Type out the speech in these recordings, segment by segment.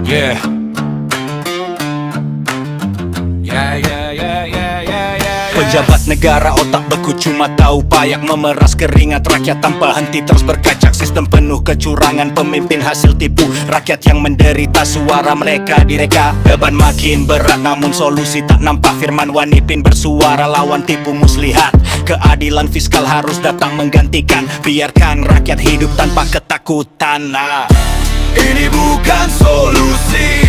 Yeah. Yeah. Pejabat negara otak beku cuma tahu payak memeras keringat rakyat tanpa henti terus berkacak. Sistem penuh kecurangan, pemimpin hasil tipu rakyat yang menderita, suara mereka direka. Beban makin berat namun solusi tak nampak. Firman Wanipin bersuara lawan tipu muslihat. Keadilan fiskal harus datang menggantikan. Biarkan rakyat hidup tanpa ketakutan. Ini bukan solusi,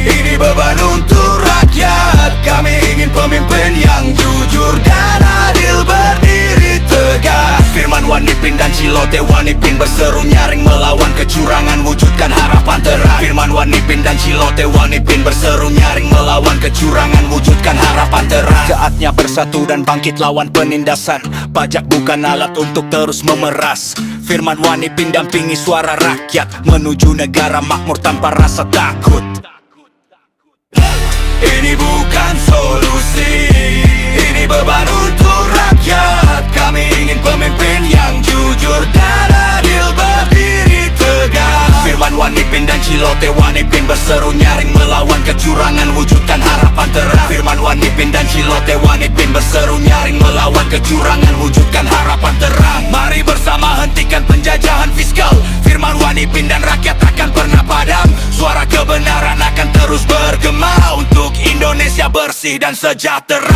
ini beban untuk rakyat. Kami ingin pemimpin yang jujur dan adil, berdiri tegak. Firman Wanipin dan Cilote Wanipin berseru nyaring melawan kecurangan, wujudkan harapan terang. Firman Wanipin dan Cilote Wanipin berseru nyaring melawan kecurangan, wujudkan harapan terang. Saatnya bersatu dan bangkit lawan penindasan. Pajak bukan alat untuk terus memeras. Firman Wanipin dampingi suara rakyat menuju negara makmur tanpa rasa takut. Ini bukan solusi, ini beban untuk rakyat. Kami ingin pemimpin yang jujur dan adil, berdiri tegak. Firman Wanipin dan Cilote Wanipin berseru nyaring melawan kecurangan, wujudkan harapan terang. Firman Wanipin dan Cilote Wanipin berseru nyaring melawan kecurangan, wujudkan harapan terang. Mari bersama hentikan penjajahan fiskal. Firman Wanipin dan rakyat akan pernah padam. Suara kebenaran akan terus bergema untuk Indonesia bersih dan sejahtera.